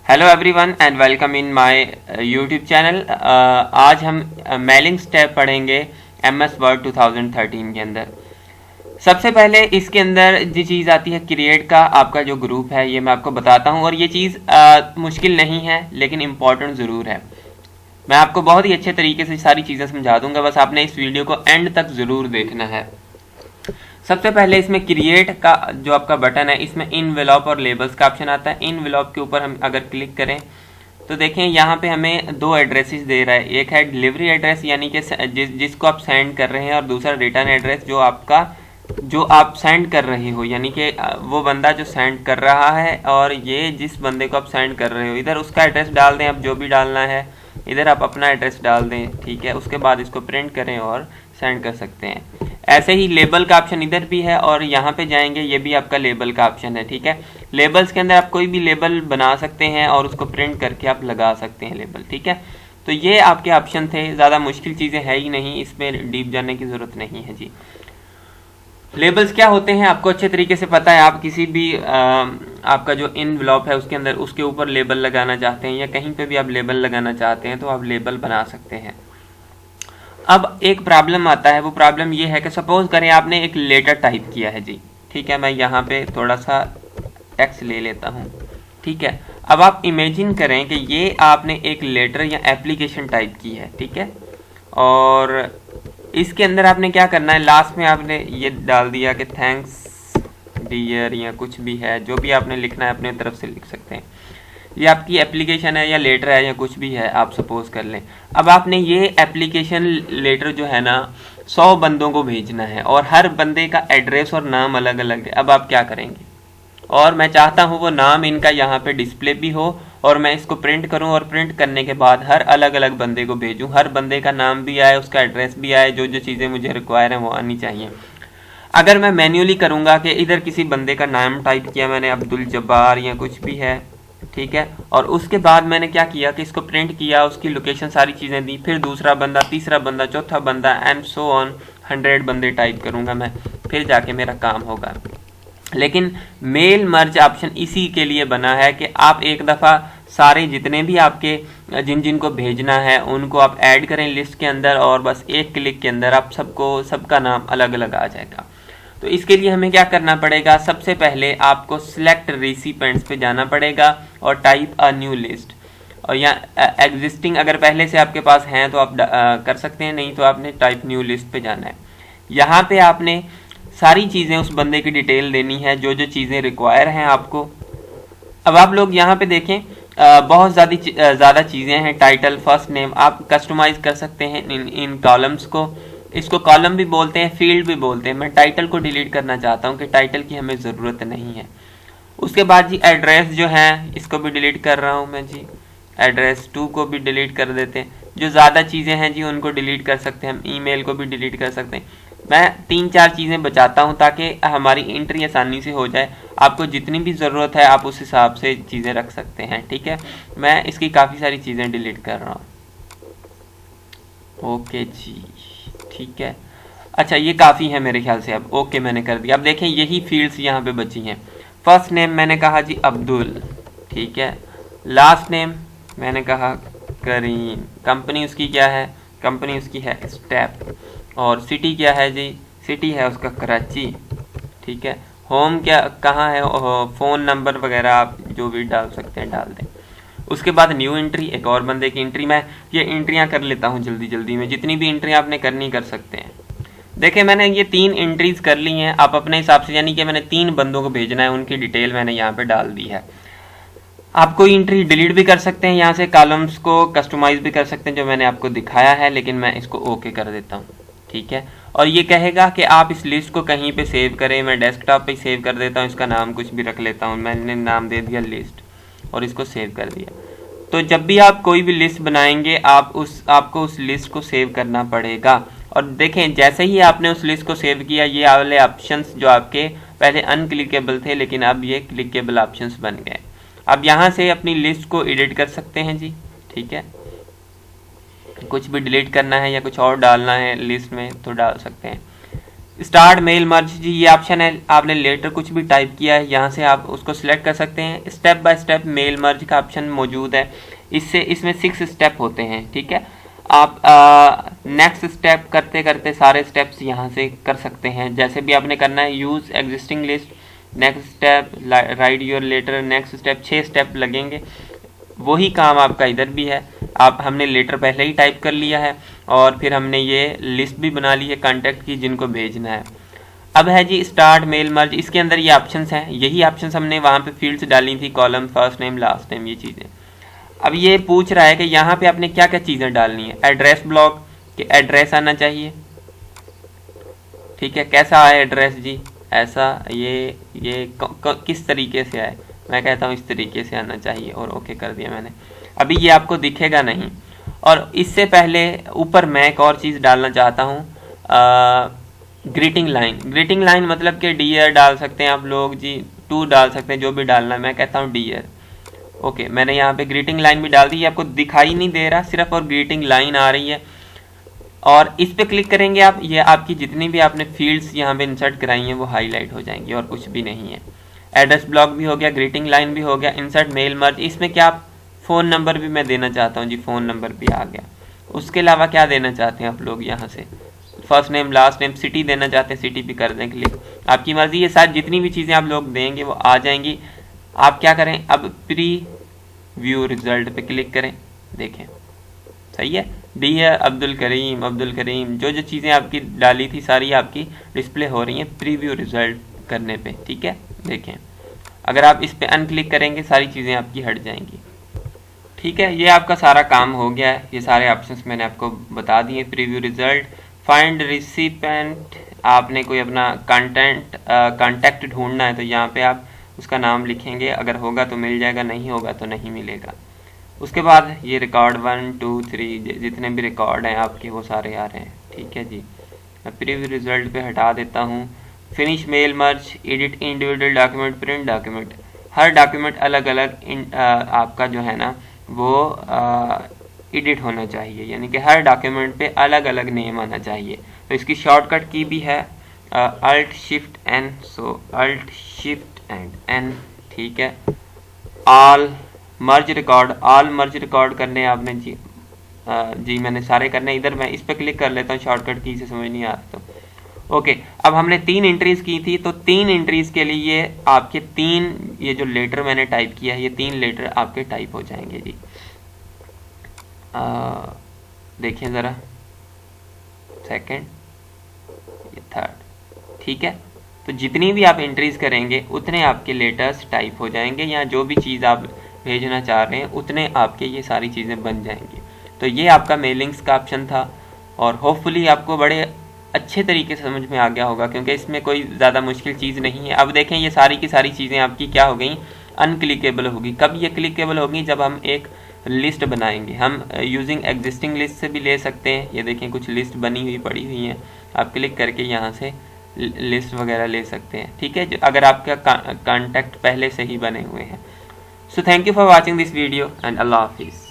Hello everyone and welcome in my YouTube channel. आज हम mailing step पढ़ेंगे MS word 2013 के अंदर। सबसे पहले इसके अंदर जो चीज़ आती है क्रिएट का आपका जो ग्रुप है, ये मैं आपको बताता हूँ। और ये चीज़ मुश्किल नहीं है लेकिन इम्पॉर्टेंट ज़रूर है। मैं आपको बहुत ही अच्छे तरीके से सारी चीज़ें समझा दूंगा, बस आपने इस वीडियो को एंड तक ज़रूर देखना है। सबसे पहले इसमें क्रिएट का जो आपका बटन है, इसमें इनवेलॉप और लेबल्स का ऑप्शन आता है। इनवेलॉप के ऊपर हम अगर क्लिक करें तो देखें यहाँ पे हमें दो एड्रेसेस दे रहा है। एक है डिलीवरी एड्रेस यानी कि जिसको आप सेंड कर रहे हैं, और दूसरा रिटर्न एड्रेस जो आप सेंड कर रहे हो, यानी कि वो बंदा जो सेंड कर रहा है और ये जिस बंदे को आप सेंड कर रहे हो, इधर उसका एड्रेस डाल दें। आप जो भी डालना है इधर आप अपना एड्रेस डाल दें, ठीक है। उसके बाद इसको प्रिंट करें और सेंड कर सकते हैं। ऐसे ही लेबल का ऑप्शन इधर भी है और यहाँ पे जाएंगे, ये भी आपका लेबल का ऑप्शन है, ठीक है। लेबल्स के अंदर आप कोई भी लेबल बना सकते हैं और उसको प्रिंट करके आप लगा सकते हैं लेबल, ठीक है। तो ये आपके ऑप्शन थे, ज़्यादा मुश्किल चीज़ें है ही नहीं, इसमें डीप जाने की ज़रूरत नहीं है जी। लेबल्स क्या होते हैं आपको अच्छे तरीके से पता है। आप किसी भी आपका जो इनवेलॉप है उसके अंदर उसके ऊपर लेबल लगाना चाहते हैं या कहीं पे भी आप लेबल लगाना चाहते हैं तो आप लेबल बना सकते हैं। अब एक प्रॉब्लम आता है, वो प्रॉब्लम ये है कि सपोज करें आपने एक लेटर टाइप किया है जी, ठीक है। मैं यहाँ पे थोड़ा सा टेक्स्ट ले लेता हूँ, ठीक है। अब आप इमेजिन करें कि ये आपने एक लेटर या एप्लीकेशन टाइप की है, ठीक है। और इसके अंदर आपने क्या करना है, लास्ट में आपने ये डाल दिया कि थैंक्स डियर या कुछ भी है, जो भी आपने लिखना है अपने तरफ से लिख सकते हैं। ये आपकी एप्लीकेशन है या लेटर है या कुछ भी है, आप सपोज कर लें। अब आपने ये एप्लीकेशन लेटर जो है ना 100 बंदों को भेजना है और हर बंदे का एड्रेस और नाम अलग अलग है। अब आप क्या करेंगे, और मैं चाहता हूँ वो नाम इनका यहाँ पे डिस्प्ले भी हो और मैं इसको प्रिंट करूँ और प्रिंट करने के बाद हर अलग अलग बंदे को भेजूँ, हर बंदे का नाम भी आए, उसका एड्रेस भी आए, जो जो चीज़ें मुझे रिक्वायर हैं वो आनी चाहिए। अगर मैं मैन्युअली करूँगा कि इधर किसी बंदे का नाम टाइप किया मैंने, अब्दुल जब्बार या कुछ भी है, ठीक है, और उसके बाद मैंने क्या किया कि इसको प्रिंट किया, उसकी लोकेशन सारी चीज़ें दी, फिर दूसरा बंदा, तीसरा बंदा, चौथा बंदा एंड सो ऑन 100 बंदे टाइप करूँगा मैं, फिर जाके मेरा काम होगा। लेकिन मेल मर्ज ऑप्शन इसी के लिए बना है कि आप एक दफ़ा सारे जितने भी आपके जिनको भेजना है उनको आप ऐड करें लिस्ट के अंदर, और बस एक क्लिक के अंदर आप सबका नाम अलग अलग आ जाएगा। तो इसके लिए हमें क्या करना पड़ेगा, सबसे पहले आपको सिलेक्ट रिसिपेंट्स पे जाना पड़ेगा और टाइप अ न्यू लिस्ट। और यहाँ एग्जिस्टिंग अगर पहले से आपके पास हैं तो आप कर सकते हैं, नहीं तो आपने टाइप न्यू लिस्ट पे जाना है। यहाँ पे आपने सारी चीज़ें उस बंदे की डिटेल देनी है, जो जो चीज़ें रिक्वायर हैं आपको। अब आप लोग यहाँ पे देखें, बहुत ज़्यादा चीज़ें हैं। टाइटल, फर्स्ट नेम, आप कस्टमाइज़ कर सकते हैं इन कॉलम्स को। इसको कॉलम भी बोलते हैं, फील्ड भी बोलते हैं। मैं टाइटल को डिलीट करना चाहता हूँ कि टाइटल की हमें ज़रूरत नहीं है। उसके बाद जी एड्रेस जो है इसको भी डिलीट कर रहा हूँ मैं जी, एड्रेस 2 को भी डिलीट कर देते हैं। जो ज़्यादा चीज़ें हैं जी उनको डिलीट कर सकते हैं हम, ईमेल को भी डिलीट कर सकते हैं। मैं 3-4 चीज़ें बचाता हूँ ताकि हमारी एंट्री आसानी से हो जाए। आपको जितनी भी ज़रूरत है आप उस हिसाब से चीज़ें रख सकते हैं, ठीक है। मैं इसकी काफ़ी सारी चीज़ें डिलीट कर रहा हूँ। ओके जी, ठीक है। अच्छा, ये काफ़ी है मेरे ख्याल से। अब ओके मैंने कर दिया। अब देखें यही फील्ड्स यहाँ पे बची हैं। फर्स्ट नेम मैंने कहा जी अब्दुल, ठीक है। लास्ट नेम मैंने कहा करीम। कंपनी उसकी क्या है, कंपनी उसकी है स्टेप। और सिटी क्या है जी, सिटी है उसका कराची, ठीक है। होम क्या कहाँ है, फ़ोन नंबर वगैरह आप जो भी डाल सकते हैं डाल दें। उसके बाद न्यू एंट्री, एक और बंदे की एंट्री। मैं ये एंट्रियां कर लेता हूँ जल्दी जल्दी में, जितनी भी एंट्री आपने करनी कर सकते हैं। देखिए मैंने ये 3 एंट्रीज कर ली हैं। आप अपने हिसाब से, यानी कि मैंने 3 बंदों को भेजना है, उनकी डिटेल मैंने यहाँ पे डाल दी है। आप कोई एंट्री डिलीट भी कर सकते हैं, यहाँ से कॉलम्स को कस्टमाइज भी कर सकते हैं जो मैंने आपको दिखाया है, लेकिन मैं इसको ओके कर देता हूँ, ठीक है। और ये कहेगा कि आप इस लिस्ट को कहीं पे सेव करें। मैं डेस्कटॉप पे सेव कर देता हूँ, इसका नाम कुछ भी रख लेता हूँ। मैंने नाम दे दिया लिस्ट और इसको सेव कर दिया। तो जब भी आप कोई भी लिस्ट बनाएंगे आपको उस लिस्ट को सेव करना पड़ेगा। और देखें जैसे ही आपने उस लिस्ट को सेव किया, ये वाले ऑप्शंस जो आपके पहले अनक्लिकेबल थे लेकिन अब ये क्लिकेबल ऑप्शंस बन गए। अब यहाँ से अपनी लिस्ट को एडिट कर सकते हैं जी, ठीक है। कुछ भी डिलीट करना है या कुछ और डालना है लिस्ट में तो डाल सकते हैं। स्टार्ट मेल मर्ज जी ये ऑप्शन है, आपने लेटर कुछ भी टाइप किया है यहाँ से आप उसको सिलेक्ट कर सकते हैं। Step by step mail merge का ऑप्शन मौजूद है, इसमें 6 स्टेप होते हैं, ठीक है। आप नेक्स्ट स्टेप करते करते सारे स्टेप्स यहाँ से कर सकते हैं, जैसे भी आपने करना है। Use existing list, next step, write your letter, next step, 6 step लगेंगे। वही काम आपका इधर भी है। हमने लेटर पहले ही टाइप कर लिया है और फिर हमने ये लिस्ट भी बना ली है कॉन्टैक्ट की जिनको भेजना है। अब है जी स्टार्ट मेल मर्ज, इसके अंदर ये ऑप्शंस हैं, यही ऑप्शंस हमने वहाँ पे फील्ड्स डाली थी, column, first name, last name, ये चीज़ें। अब ये पूछ रहा है कि यहाँ पे आपने क्या क्या चीज़ें डालनी है। एड्रेस ब्लॉक के एड्रेस आना चाहिए, ठीक है। कैसा आए एड्रेस जी, ऐसा ये किस तरीके से आए, मैं कहता हूँ इस तरीके से आना चाहिए और ओके कर दिया मैंने। अभी ये आपको दिखेगा नहीं। और इससे पहले ऊपर मैं एक और चीज़ डालना चाहता हूँ, ग्रीटिंग लाइन। ग्रीटिंग लाइन मतलब कि डियर डाल सकते हैं आप लोग जी, टू डाल सकते हैं, जो भी डालना है। मैं कहता हूँ डियर, ओके। मैंने यहाँ पे ग्रीटिंग लाइन भी डाल दी, आपको दिखाई नहीं दे रहा सिर्फ, और ग्रीटिंग लाइन आ रही है। और इस पे क्लिक करेंगे आप, ये आपकी जितनी भी आपने फील्ड्स यहाँ पे इंसर्ट कराई हैं वो हाईलाइट हो जाएंगी और कुछ भी नहीं है। एड्रेस ब्लॉक भी हो गया, ग्रीटिंग लाइन भी हो गया, इंसर्ट मेल मर्ज। इसमें क्या आप फ़ोन नंबर भी मैं देना चाहता हूँ जी, फ़ोन नंबर भी आ गया। उसके अलावा क्या देना चाहते हैं आप लोग यहाँ से, first name, last name, city देना चाहते हैं, सिटी भी कर दें क्लिक, आपकी मर्जी। ये सारी जितनी भी चीज़ें आप लोग देंगे वो आ जाएंगी। आप क्या करें, अब प्री व्यू रिजल्ट पे क्लिक करें, देखें सही है। डी है अब्दुल करीम, जो चीज़ें आपकी डाली थी सारी आपकी डिस्प्ले हो रही हैं प्रीव्यू रिजल्ट करने पे, ठीक है। देखें अगर आप इस पे अनक्लिक करेंगे सारी चीज़ें आपकी हट जाएंगी, ठीक है। ये आपका सारा काम हो गया है, ये सारे ऑप्शंस मैंने आपको बता दिए। प्रीव्यू रिजल्ट, फाइंड रिसिपेंट, आपने कोई अपना कॉन्टैक्ट ढूंढना है तो यहाँ पे आप उसका नाम लिखेंगे, अगर होगा तो मिल जाएगा, नहीं होगा तो नहीं मिलेगा। उसके बाद ये रिकॉर्ड 1 2 3 जितने भी रिकॉर्ड हैं आपके वो सारे आ रहे हैं, ठीक है जी। मैं प्रीव्यू रिजल्ट पे हटा देता हूँ। Finish mail merge, edit individual document, print document, हर डॉक्यूमेंट अलग अलग आपका जो है ना वो एडिट होना चाहिए, यानी कि हर डॉक्यूमेंट पे अलग अलग नेम आना चाहिए। तो इसकी शॉर्टकट की भी है alt shift N, so alt shift and N, ठीक है। ऑल मर्ज रिकॉर्ड करने आपने जी, जी मैंने सारे करने। इधर मैं इस पर क्लिक कर लेता हूँ, शॉर्टकट की से समझ नहीं आ रहा तो ओके। अब हमने 3 एंट्रीज की थी, तो 3 एंट्रीज के लिए आपके 3 ये जो लेटर मैंने टाइप किया है ये 3 लेटर आपके टाइप हो जाएंगे जी। देखिए ज़रा, सेकंड, ये थर्ड, ठीक है। तो जितनी भी आप एंट्रीज करेंगे उतने आपके लेटर्स टाइप हो जाएंगे, या जो भी चीज़ आप भेजना चाह रहे हैं उतने आपके ये सारी चीज़ें बन जाएंगी। तो ये आपका मेलिंग्स का ऑप्शन था और होपफुली आपको बड़े अच्छे तरीके से समझ में आ गया होगा, क्योंकि इसमें कोई ज़्यादा मुश्किल चीज़ नहीं है। अब देखें ये सारी की सारी चीज़ें आपकी क्या हो गई, अनक्लिकेबल होगी। कब ये क्लिकेबल होगी, जब हम एक लिस्ट बनाएंगे। हम यूजिंग एग्जिस्टिंग लिस्ट से भी ले सकते हैं, ये देखें कुछ लिस्ट बनी हुई पड़ी हुई हैं, आप क्लिक करके यहाँ से लिस्ट वगैरह ले सकते हैं, ठीक है, अगर आपका कॉन्टैक्ट पहले से ही बने हुए हैं। So thank you for watching this video and अल्लाह हाफिज़।